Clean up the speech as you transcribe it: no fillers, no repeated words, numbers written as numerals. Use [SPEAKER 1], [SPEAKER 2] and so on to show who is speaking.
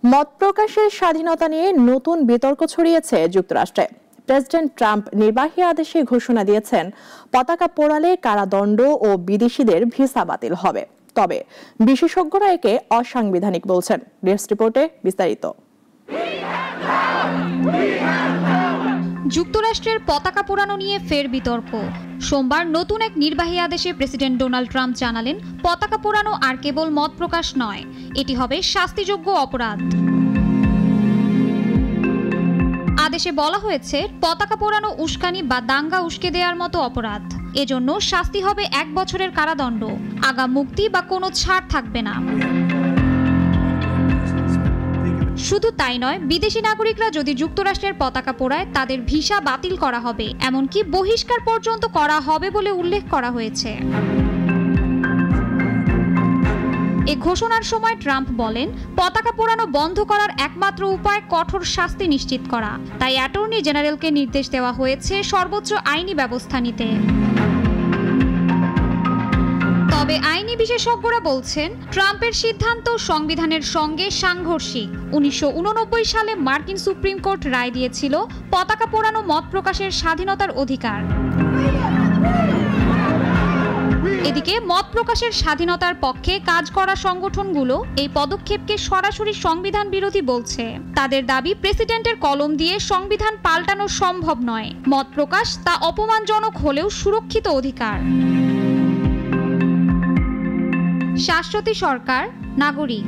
[SPEAKER 1] মত প্রকাশের স্বাধীনতা নিয়ে নতুন বিতর্ক ছড়িয়েছে যুক্তরাষ্ট্রে। প্রেসিডেন্ট ট্রাম্প নির্বাহী আদেশে ঘোষণা দিয়েছেন পতাকা পোড়ালে কারাদণ্ড ও বিদেশিদের ভিসা বাতিল হবে। তবে বিশেষজ্ঞরা একে অসাংবিধানিক বলছেন। ডেস্ক রিপোর্টে বিস্তারিত।
[SPEAKER 2] যুক্তরাষ্ট্রের পতাকা পোড়ানো নিয়ে ফের বিতর্ক। সোমবার নতুন এক নির্বাহী আদেশে প্রেসিডেন্ট ডোনাল্ড ট্রাম্প জানালেন, পতাকা পোড়ানো আর কেবল মত প্রকাশ নয়, এটি হবে শাস্তিযোগ্য অপরাধ। আদেশে বলা হয়েছে, পতাকা পোড়ানো উস্কানি বা দাঙ্গা উস্কে দেওয়ার মতো অপরাধ। এজন্য শাস্তি হবে 1 বছরের কারাদণ্ড, আগাম মুক্তি বা কোনো ছাড় থাকবে না। শুধু তাই নয়, বিদেশি নাগরিকরা যদি যুক্তরাষ্ট্রের পতাকা পোড়ায় তাদের ভিসা বাতিল করা হবে, এমনকি বহিষ্কার পর্যন্ত করা হবে বলে উল্লেখ করা হয়েছে। এ ঘোষণার সময় ট্রাম্প বলেন, পতাকা পোড়ানো বন্ধ করার একমাত্র উপায় কঠোর শাস্তি নিশ্চিত করা। তাই অ্যাটর্নি জেনারেলকে নির্দেশ দেওয়া হয়েছে সর্বোচ্চ আইনি ব্যবস্থা নিতে। তবে আইনি বিশেষজ্ঞরা বলছেন, ট্রাম্পের সিদ্ধান্ত সংবিধানের সঙ্গে সাংঘর্ষিক। 1989 সালে মার্কিন সুপ্রিম কোর্ট রায় দিয়েছিল পতাকা পোড়ানো মত প্রকাশের স্বাধীনতার অধিকার। এদিকে মত প্রকাশের স্বাধীনতার পক্ষে কাজ করা সংগঠনগুলো এই পদক্ষেপকে সরাসরি সংবিধান বিরোধী বলছে। তাদের দাবি, প্রেসিডেন্টের কলম দিয়ে সংবিধান পাল্টানো সম্ভব নয়। মত প্রকাশ তা অপমানজনক হলেও সুরক্ষিত অধিকার। শাশ্বতী সরকার, নাগরিক।